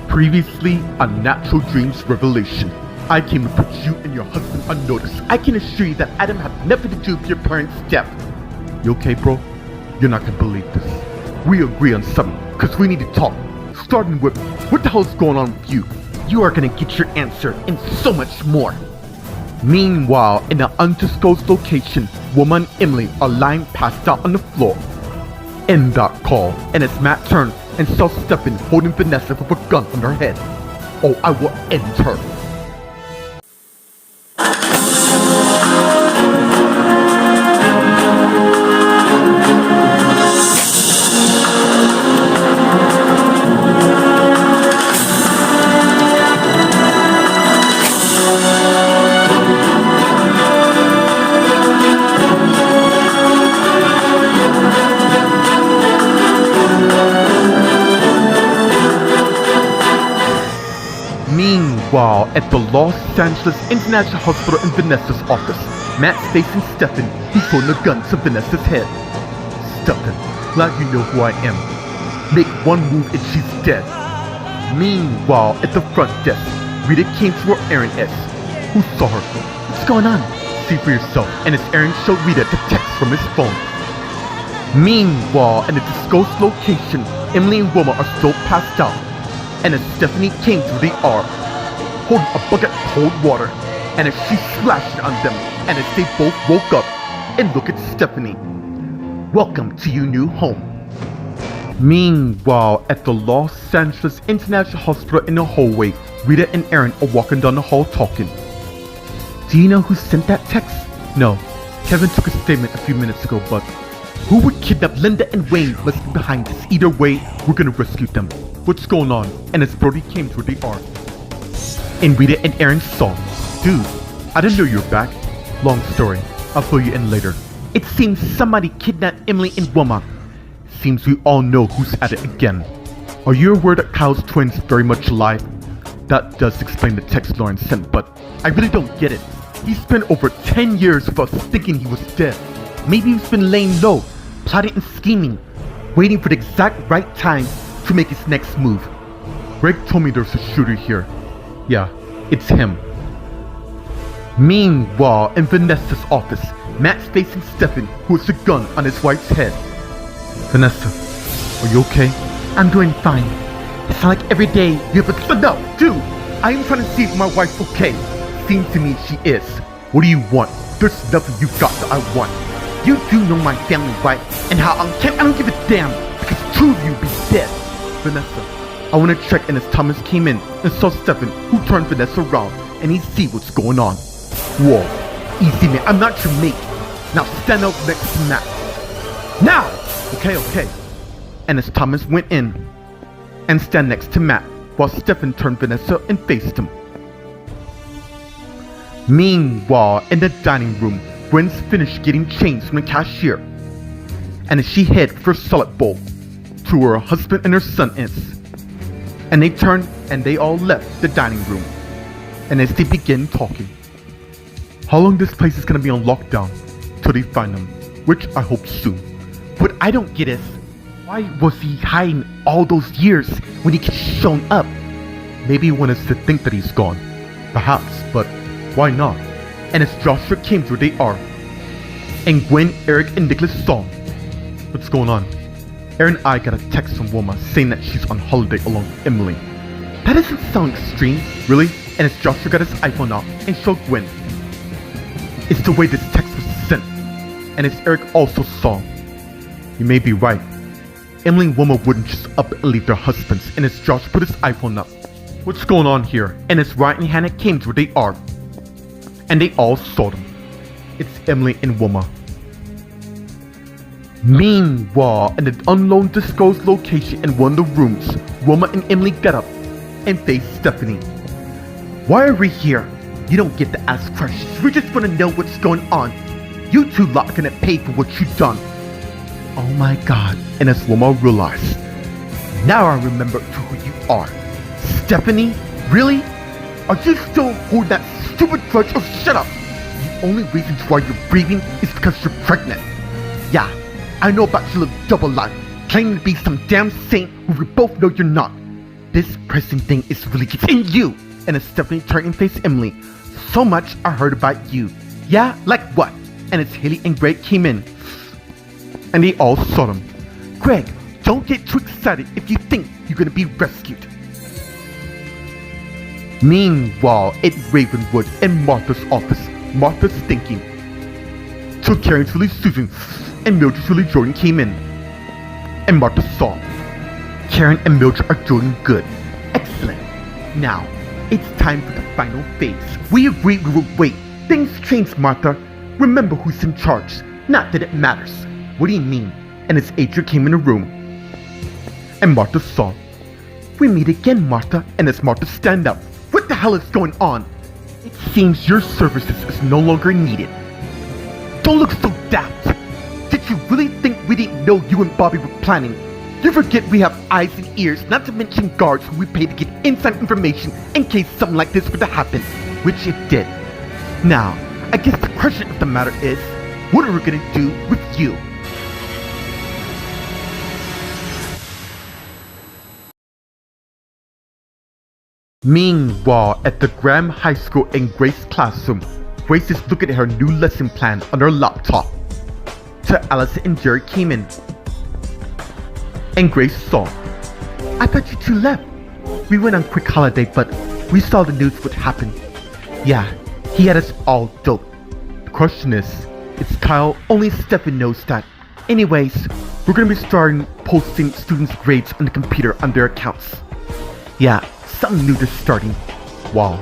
Previously on Natural Dreams Revelation, I came to put you and your husband on notice. I can assure you that Adam had nothing to do with your parents' death. You okay, bro? You're not gonna believe this. We agree on something, cause we need to talk. Starting with, what the hell's going on with you? You are gonna get your answer and so much more. Meanwhile, in an undisclosed location, woman and Emily are lying passed out on the floor. End that call, and as Matt turned and saw Stefan holding Vanessa with a gun on her head. Oh, I will end her. Meanwhile, at the Los Angeles International Hospital in Vanessa's office, Matt's facing Stefan, who's holding a gun to Vanessa's head. Stefan, glad you know who I am. Make one move and she's dead. Meanwhile, at the front desk, Rita came to her Aaron S., who saw her. What's going on? See for yourself, and as Aaron showed Rita the text from his phone. Meanwhile, in a disclosed location, Emily and Wilma are still passed out. And as Stephanie came through the arm, holding a bucket of cold water, and as she splashed it on them, and as they both woke up and look at Stephanie. Welcome to your new home. Meanwhile, at the Los Angeles International Hospital in the hallway, Rita and Aaron are walking down the hall talking. Do you know who sent that text? No, Kevin took a statement a few minutes ago, but who would kidnap Linda and Wayne must be behind this. Either way, we're gonna rescue them. What's going on? And as Brody came through the arm, and Rita and Aaron saw, dude, I didn't know you were back. Long story, I'll fill you in later. It seems somebody kidnapped Emily and Wilma. Seems we all know who's at it again. Are you aware that Kyle's twin's very much alive? That does explain the text Lauren sent, but I really don't get it. He spent over 10 years of us thinking he was dead. Maybe he's been laying low, plotting and scheming, waiting for the exact right time to make his next move. Greg told me there's a shooter here. Yeah, it's him. Meanwhile, in Vanessa's office, Matt's facing Stefan, who has a gun on his wife's head. Vanessa, are you okay? I'm doing fine. It's not like every day you have a... No, dude! I am trying to see if my wife's okay. Seems to me she is. What do you want? There's nothing you've got that I want. You do know my family, right? And how I don't give a damn, because two of you be dead. Vanessa, I want to check, and as Thomas came in and saw Stefan, who turned Vanessa around, and he see what's going on. Whoa, easy man, I'm not your mate. Now stand up next to Matt. Now! Okay. And as Thomas went in and stand next to Matt, while Stefan turned Vanessa and faced him. Meanwhile, in the dining room, Gwen's finished getting changed from the cashier, and as she head for a salad bowl to where her husband and her son is. And they turned and they all left the dining room. And as they begin talking, how long this place is gonna be on lockdown till they find him, which I hope soon. What I don't get is, why was he hiding all those years when he gets shown up? Maybe he wanted us to think that he's gone. Perhaps, but why not? And as Joshua came through the arm, and Gwen, Eric, and Nicholas saw him. What's going on? Aaron and I got a text from Wilma saying that she's on holiday along with Emily. That doesn't sound extreme, really? And as Joshua got his iPhone out and showed Gwen, it's the way this text was sent. And as Eric also saw, you may be right. Emily and Wilma wouldn't just up and leave their husbands. And as Josh put his iPhone up, what's going on here? And as Ryan and Hannah came to where they are, and they all saw them. It's Emily and Wilma. Meanwhile, in an unknown disclosed location in one of the rooms, Wilma and Emily got up and faced Stephanie. Why are we here? You don't get to ask questions. We just want to know what's going on. You two lot are gonna pay for what you've done. Oh my god. And as Wilma realized, now I remember who you are. Stephanie? Really? Are you still holding that stupid grudge? Oh, shut up! The only reason why you're breathing is because you're pregnant. Yeah, I know about your little double life, claiming to be some damn saint who we both know you're not. This pressing thing is really getting you. And it's Stephanie turned and faced Emily. So much I heard about you. Yeah, like what? And it's Haley and Greg came in. And they all saw them. Greg, don't get too excited if you think you're gonna be rescued. Meanwhile, at Ravenwood in Martha's office, Martha's thinking. Till Karen's really Susan and Mildred's really Jordan came in. And Martha saw. Karen and Mildred are doing good. Excellent. Now, it's time for the final phase. We agreed we would wait. Things change, Martha. Remember who's in charge. Not that it matters. What do you mean? And as Adrian came in the room. And Martha saw. We meet again, Martha. And as Martha stand up. What the hell is going on? It seems your services is no longer needed. Don't look so daft. Did you really think we didn't know you and Bobby were planning? You forget we have eyes and ears, not to mention guards who we pay to get inside information in case something like this were to happen, which it did. Now, I guess the question of the matter is, what are we gonna do with you? Meanwhile, at the Graham High School in Grace's classroom, Grace is looking at her new lesson plan on her laptop. So Allison and Jerry came in. And Grace saw. I thought you two left. We went on quick holiday, but we saw the news would happen. Yeah, he had us all doped. The question is, it's Kyle, only Stefan knows that. Anyways, we're gonna be starting posting students' grades on the computer on their accounts. Yeah, something new is starting. Wow,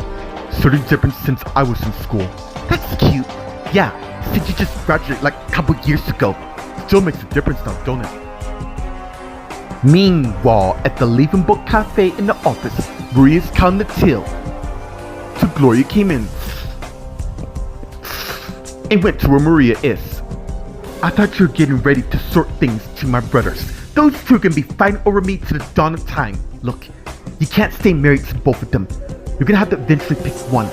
sort of different since I was in school. That's cute. Yeah, since you just graduated like a couple years ago. Still makes a difference though, don't it? Meanwhile, at the Leaving Book Cafe in the office, Maria's counting the till. So Gloria came in and went to where Maria is. I thought you were getting ready to sort things to my brothers. Those two are gonna be fighting over me to the dawn of time. Look, you can't stay married to both of them. You're gonna have to eventually pick one.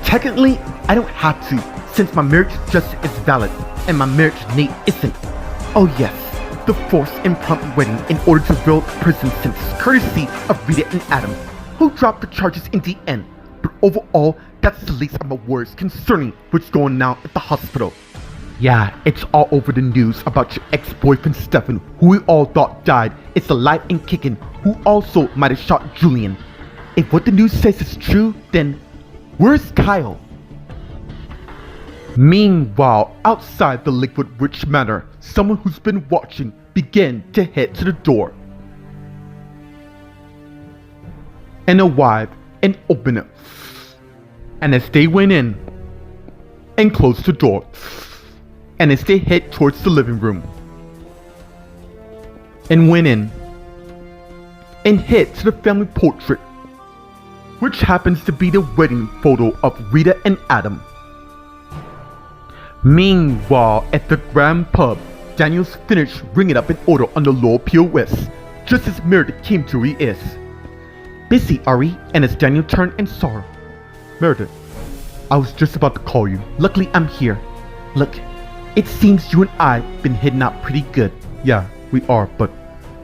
Technically, I don't have to, since my marriage justice is valid and my marriage Nate isn't. Oh yes, the forced impromptu wedding in order to veil prison sentence, courtesy of Rita and Adam, who dropped the charges in the end. But overall, that's the least of my worries concerning what's going on at the hospital. Yeah, it's all over the news about your ex-boyfriend Stefan, who we all thought died, is alive and kicking, who also might have shot Julian. If what the news says is true, then where's Kyle? Meanwhile, outside the Lakewood Ridge Manor, someone who's been watching began to head to the door. And arrived and opened it. And as they went in and closed the door, and as they head towards the living room, and went in and head to the family portrait, which happens to be the wedding photo of Rita and Adam. Meanwhile, at the Grand Pub, Daniel's finished ringing up an order on the lower POS, just as Meredith came to where he is. Busy, Ari, and as Daniel turned and saw her. Meredith, I was just about to call you. Luckily, I'm here. Look, it seems you and I been hidden out pretty good. Yeah, we are, but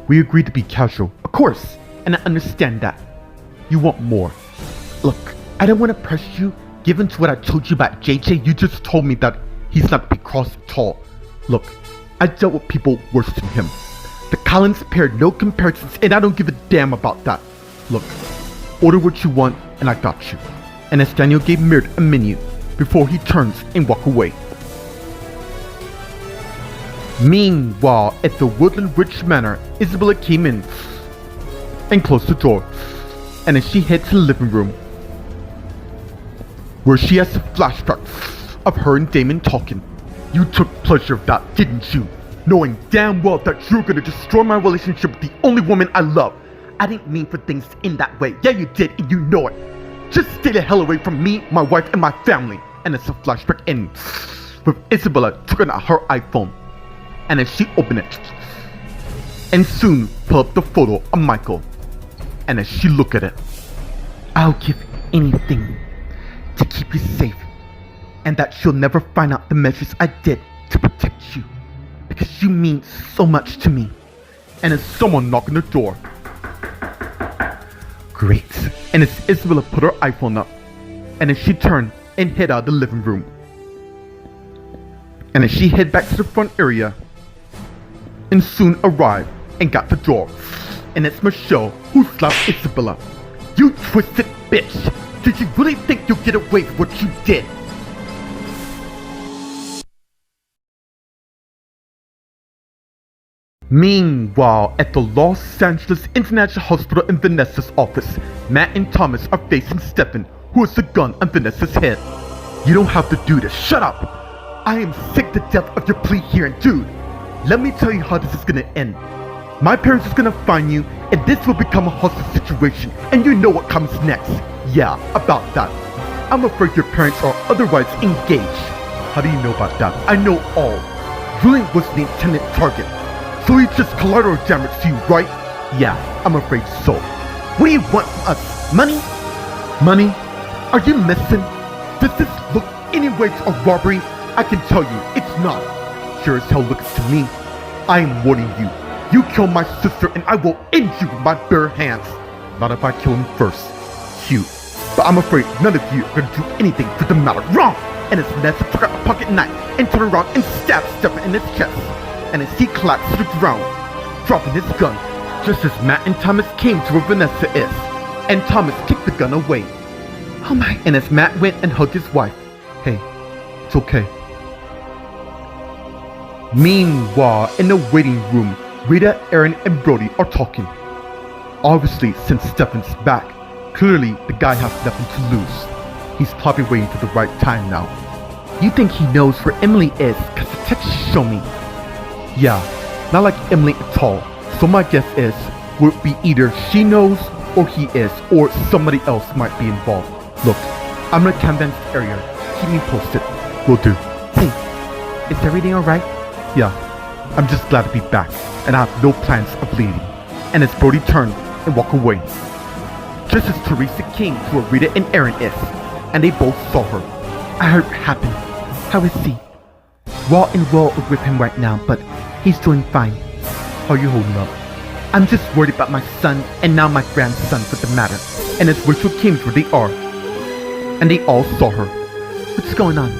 we agreed to be casual. Of course, and I understand that. You want more. Look, I don't want to press you. Given to what I told you about JJ, you just told me that he's not to be crossed at all. Look, I dealt with people worse than him. The Collins paired no comparisons, and I don't give a damn about that. Look, order what you want, and I got you. And as Daniel gave Meredith a menu, before he turns and walk away. Meanwhile, at the Woodland Ridge Manor, Isabella came in and closed the door. And as she heads to the living room, where she has a flashback of her and Damon talking. You took pleasure of that, didn't you? Knowing damn well that you're gonna destroy my relationship with the only woman I love. I didn't mean for things to end that way. Yeah, you did, and you know it. Just stay the hell away from me, my wife, and my family. And as the flashback ends, with Isabella taking out her iPhone. And as she opened it, and soon pull up the photo of Michael. And as she looked at it, I'll give anything to keep you safe. And that she'll never find out the measures I did to protect you. Because you mean so much to me. And as someone knocked on the door, Great. And as Isabella put her iPhone up, and as she turned and hid out the living room, and as she hid back to the front area, and soon arrived and got the door, and it's Michelle who slapped Isabella. You twisted bitch! Did you really think you'll get away with what you did? Meanwhile, at the Los Angeles International Hospital in Vanessa's office, Matt and Thomas are facing Stefan, who has a gun on Vanessa's head. You don't have to do this. Shut up! I am sick to death of your plea here, and dude, let me tell you how this is gonna end. My parents is gonna find you, and this will become a hostage situation, and you know what comes next. Yeah, about that. I'm afraid your parents are otherwise engaged. How do you know about that? I know all. Julian was the intended target. So he just collateral damage to you, right? Yeah, I'm afraid so. What do you want from us? Money? Money? Are you missing? Does this look anyways a robbery? I can tell you, it's not. Sure as hell looks to me. I am warning you. You kill my sister and I will end you with my bare hands. Not if I kill him first. Cute. But I'm afraid none of you are gonna do anything for the matter. Wrong! And as Vanessa took out a pocket knife and turned around and stabbed Stefan in his chest. And as he collapsed to the ground, dropping his gun, just as Matt and Thomas came to where Vanessa is, and Thomas kicked the gun away. Oh my! And as Matt went and hugged his wife, hey, it's okay. Meanwhile, in the waiting room, Rita, Aaron, and Brody are talking. Obviously, since Stefan's back, clearly the guy has nothing to lose. He's probably waiting for the right time now. You think he knows where Emily is, cause the text show me. Yeah, not like Emily at all. So my guess is, would be either she knows, or he is, or somebody else might be involved. Look, I'm gonna canvas the area. Keep me posted. Will do. Hey, is everything alright? Yeah, I'm just glad to be back, and I have no plans of leaving. And as Brody turned and walked away, just as Teresa came to where Rita and Aaron is, and they both saw her. I heard what happened. How is he? Raw and well with him right now, but he's doing fine. How are you holding up? I'm just worried about my son and now my grandson for the matter. And as Rachel came to where they are, and they all saw her. What's going on?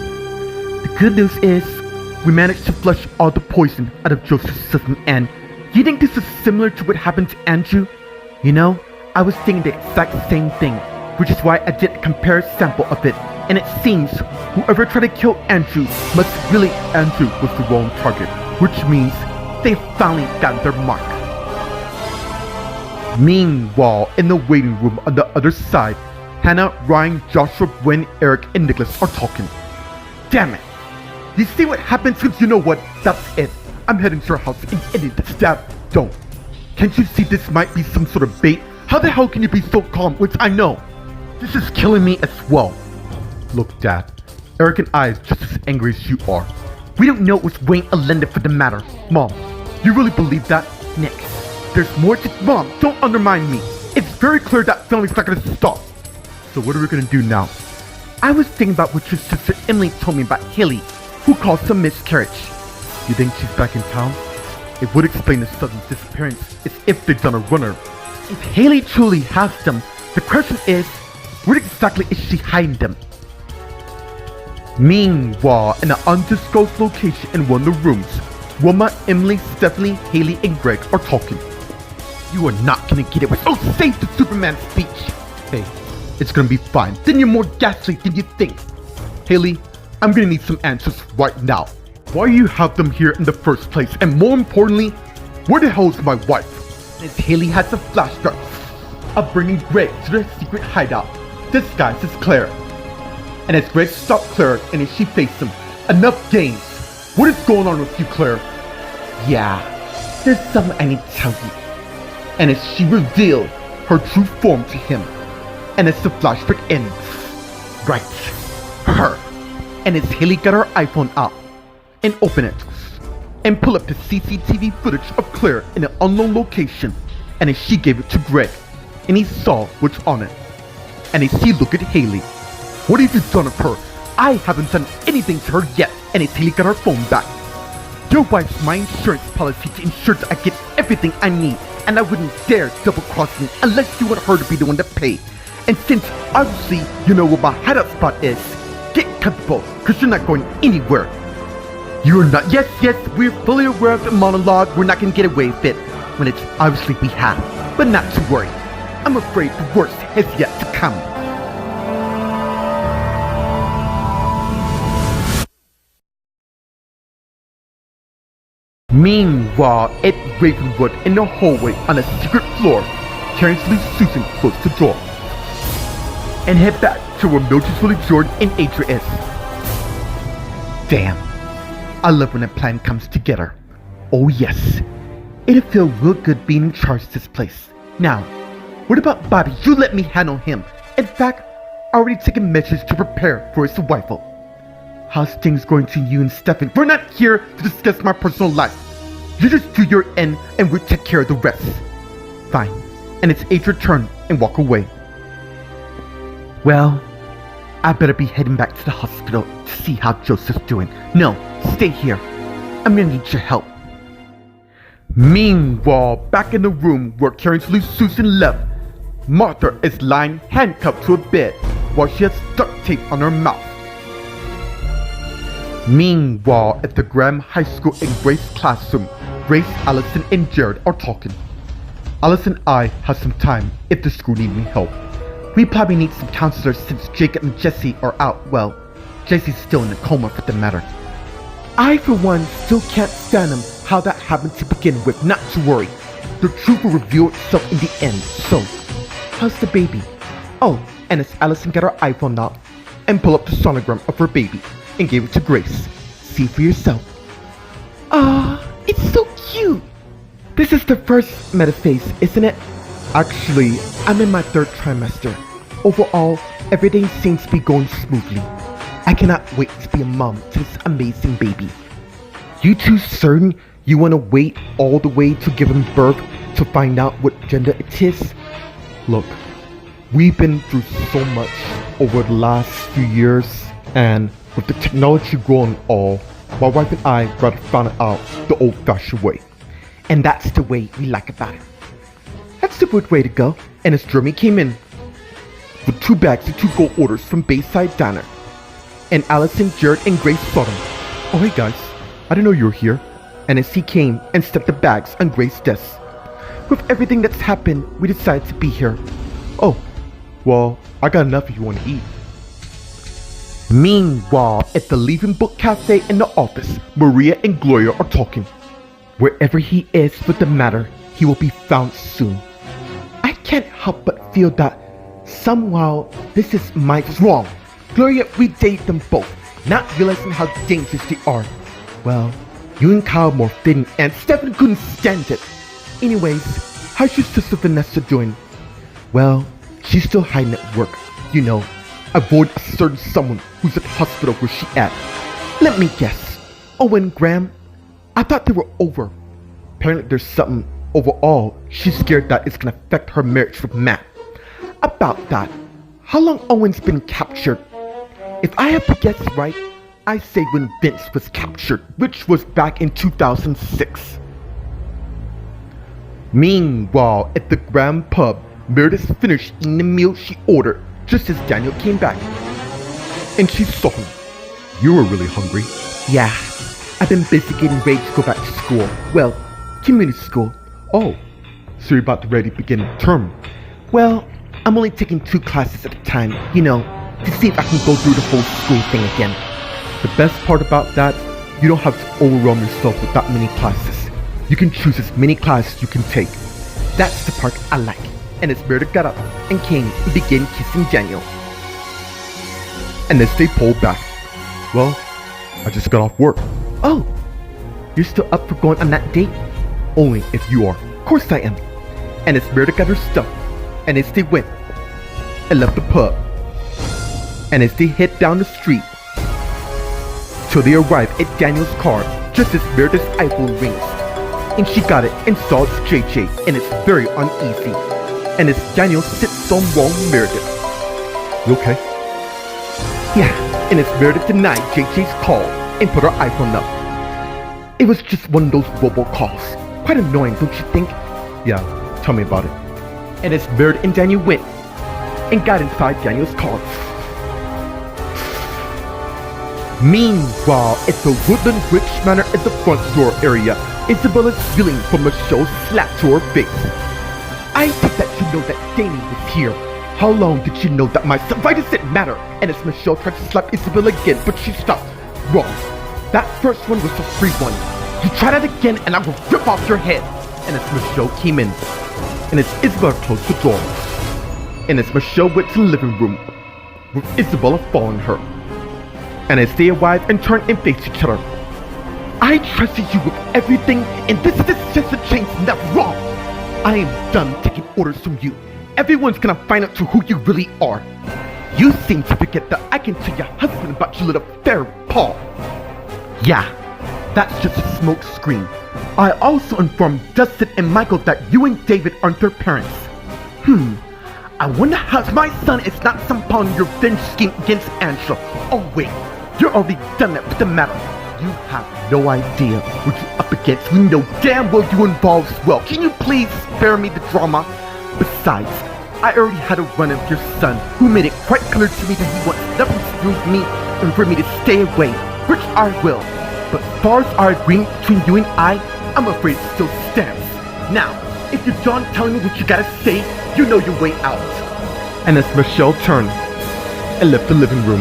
The good news is, we managed to flush all the poison out of Joseph's system, and you think this is similar to what happened to Andrew? You know, I was thinking the exact same thing, which is why I did a comparative sample of it, and it seems whoever tried to kill Andrew must really Andrew was the wrong target, which means they finally got their mark. Meanwhile, in the waiting room on the other side, Hannah, Ryan, Joshua, Gwen, Eric, and Nicholas are talking. Damn it! You see what happens since you know what? That's it. I'm heading to your house and ending the stab. Don't. Can't you see this might be some sort of bait? How the hell can you be so calm? Which I know. This is killing me as well. Look, Dad. Eric and I is just as angry as you are. We don't know it was Wayne Allende for the matter. Mom, you really believe that? Nick, there's more to— Mom, don't undermine me. It's very clear that family's not gonna stop. So what are we gonna do now? I was thinking about what your sister Emily told me about Haley, who caused a miscarriage. You think she's back in town? It would explain the sudden disappearance as if they've done a runner. If Haley truly has them, the question is, where exactly is she hiding them? Meanwhile, in an undisclosed location in one of the rooms, Wilma, Emily, Stephanie, Haley, and Greg are talking. You are not gonna get it with— oh, save the Superman speech! Hey, it's gonna be fine. Then you're more gaslight than you think. Haley, I'm gonna need some answers right now. Why you have them here in the first place? And more importantly, where the hell is my wife? As Haley has a flashback of bringing Greg to their secret hideout, disguised as Claire. And as Greg stopped Claire and as she faced him, enough games. What is going on with you, Claire? Yeah, there's something I need to tell you. And as she revealed her true form to him, and as the flashback ends, right, her. And as Haley got her iPhone out and opened it and pulled up the CCTV footage of Claire in an unknown location, and as she gave it to Greg, and he saw what's on it, and as he looked at Haley, what have you done of her? I haven't done anything to her yet. And as Haley got her phone back, your wife's my insurance policy to ensure that I get everything I need, and I wouldn't dare double-cross me unless you want her to be the one to pay. And since, obviously, you know where my hideout spot is, get comfortable, because you're not going anywhere. You're not— Yes, we're fully aware of the monologue. We're not going to get away with it when it's obviously we have. But not to worry. I'm afraid the worst has yet to come. Meanwhile, at Ravenwood in the hallway on a secret floor, Terrence leaves Susan close the door and head back to where Mildred Willie Jordan and Adria is. Damn, I love when a plan comes together. Oh yes, it'll feel real good being in charge of this place. Now, what about Bobby? You let me handle him. In fact, I already taken measures to prepare for his arrival. How's things going to you and Stefan? We're not here to discuss my personal life. You just do your end and we'll take care of the rest. Fine. And it's Adria's turn and walk away. Well, I better be heading back to the hospital to see how Joseph's doing. No, stay here. I'm gonna need your help. Meanwhile, back in the room where currently Susan left, Martha is lying handcuffed to a bed while she has duct tape on her mouth. Meanwhile, at the Graham High School in Grace's classroom, Grace, Allison, and Jared are talking. Alice and I have some time if the school needs any help. We probably need some counselors since Jacob and Jesse are out. Well, Jesse's still in a coma for the matter. I, for one, still can't fathom how that happened to begin with. Not to worry. The truth will reveal itself in the end. So, how's the baby? Oh, and as Allison got her iPhone out and pull up the sonogram of her baby and gave it to Grace. See for yourself. It's so cute. This is the first metaphase, isn't it? Actually, I'm in my 3rd trimester. Overall, everything seems to be going smoothly. I cannot wait to be a mom to this amazing baby. You two certain you want to wait all the way to giving birth to find out what gender it is? Look, we've been through so much over the last few years, and with the technology growing all, my wife and I rather found it out the old-fashioned way. And that's the way we like about it. That's the good way to go. And as Jeremy came in with 2 bags and 2 gold orders from Bayside Diner, and Allison, Jared, and Grace saw them. Oh hey guys, I didn't know you were here. And as he came and stepped the bags on Grace's desk, with everything that's happened, we decided to be here. Oh, well, I got enough if you want to eat. Meanwhile, at the Leaving Book Cafe in the office, Maria and Gloria are talking. Wherever he is for the matter, he will be found soon. I can't help but feel that somehow this is Mike's wrong. Gloria, we date them both, not realizing how dangerous they are. Well, you and Kyle more fitting, and Stefan couldn't stand it. Anyways, how's your sister Vanessa doing? Well, she's still hiding at work. You know, avoid a certain someone who's at the hospital where she at. Let me guess. Owen Graham? I thought they were over. Apparently there's something. Overall, she's scared that it's gonna affect her marriage with Matt. About that, how long Owen's been captured? If I have to guess right, I say when Vince was captured, which was back in 2006. Meanwhile, at the Grand Pub, Meredith finished eating the meal she ordered just as Daniel came back. And she saw him. You were really hungry. Yeah, I've been busy getting ready to go back to school. Well, community school. Oh, so you're about to ready to begin term. Well, I'm only taking 2 classes at a time, you know, to see if I can go through the whole school thing again. The best part about that, you don't have to overwhelm yourself with that many classes. You can choose as many classes you can take. That's the part I like. And as Meredith got up and came and began kissing Daniel. And as they pulled back, well, I just got off work. Oh, you're still up for going on that date? Only if you are. Of course I am. And as Meredith got her stuff, and as they went and left the pub, and as they head down the street, till they arrived at Daniel's car, just as Meredith's iPhone rings. And she got it and saw it's JJ, and it's very uneasy. And as Daniel sits on wall Meredith. You okay? Yeah, and as Meredith denied JJ's call and put her iPhone up. It was just one of those robocalls. Quite annoying, don't you think? Yeah, Tell me about it. And as Baird and Daniel went and got inside Daniel's car. Meanwhile, at the Woodland Ridge Manor at the front door area, Isabella's feeling from Michelle's slap to her face. I take that you know that Danny was here. How long did you know that my son? Why does it matter? And as Michelle tried to slap Isabella again, but she stopped. Wrong. That first one was a free one. You try that again and I will rip off your head. And as Michelle came in, and as Isabella closed the door, and as Michelle went to the living room, with Isabella following her, and as they arrived and turned and faced each other. I trusted you with everything, and this is just a change, not wrong. I am done taking orders from you. Everyone's gonna find out to who you really are. You seem to forget that I can tell your husband about your little affair, Paul. Yeah, that's just a smoke screen. I also informed Dustin and Michael that you and David aren't their parents. I wonder how my son is not somehow in your revenge scheme against Angela. Oh wait, you're already done that with the matter. You have no idea what you're up against. We know damn well you involved as well. Can you please spare me the drama? Besides, I already had a run of your son, who made it quite clear to me that he wants nothing to do with me and for me to stay away, which I will. But as far as our agreement between you and I'm afraid it still stands. Now, if you're done telling me what you gotta say, you know your way out. And as Michelle turned and left the living room.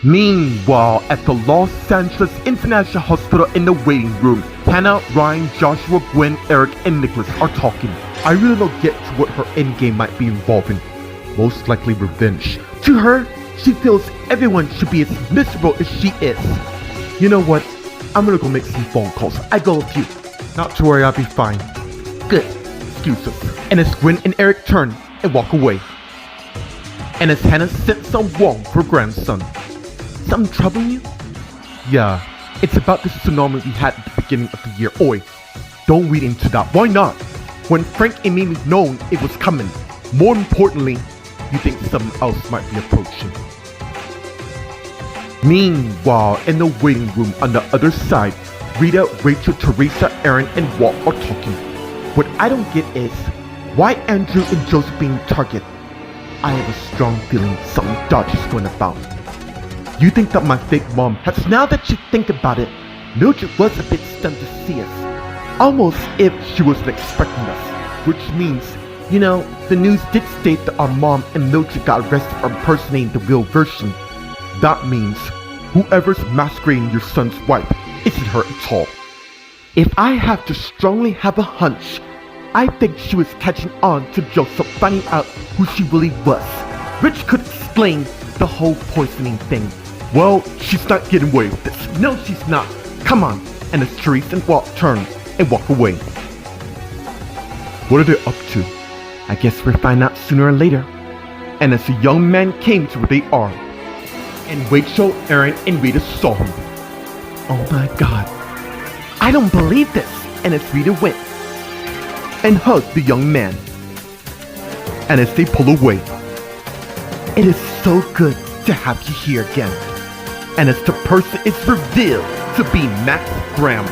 Meanwhile, at the Los Angeles International Hospital in the waiting room, Hannah, Ryan, Joshua, Gwen, Eric, and Nicholas are talking. I really don't get to what her endgame might be involving. Most likely revenge. To her, she feels everyone should be as miserable as she is. You know what? I'm gonna go make some phone calls. I go with you. Not to worry, I'll be fine. Good. Excuse us. And as Gwen and Eric turn and walk away. And as Hannah sits on Wong for her grandson. Something troubling you? Yeah, it's about the tsunami we had at the beginning of the year. Oi, don't read into that. Why not? When Frank and Mimi known it was coming. More importantly, you think something else might be approaching. Meanwhile, in the waiting room on the other side, Rita, Rachel, Teresa, Aaron, and Walt are talking. What I don't get is, why Andrew and Joseph being targeted? I have a strong feeling something dodgy is going about. You think that my fake mom has, now that you think about it, Mildred was a bit stunned to see us. Almost if she wasn't expecting us. Which means, you know, the news did state that our mom and Mildred got arrested for impersonating the real version. That means, whoever's masquerading your son's wife isn't her at all. If I have to strongly have a hunch, I think she was catching on to Joseph finding out who she really was. Which could explain the whole poisoning thing. Well, she's not getting away with this. No, she's not. Come on. And as Teresa and Walt turn and walk away. What are they up to? I guess we'll find out sooner or later. And as the young man came to where they are, and Rachel, Aaron, and Rita saw him. Oh my God. I don't believe this. And as Rita went and hugged the young man. And as they pull away, it is so good to have you here again. And as the person is revealed to be Max Graham.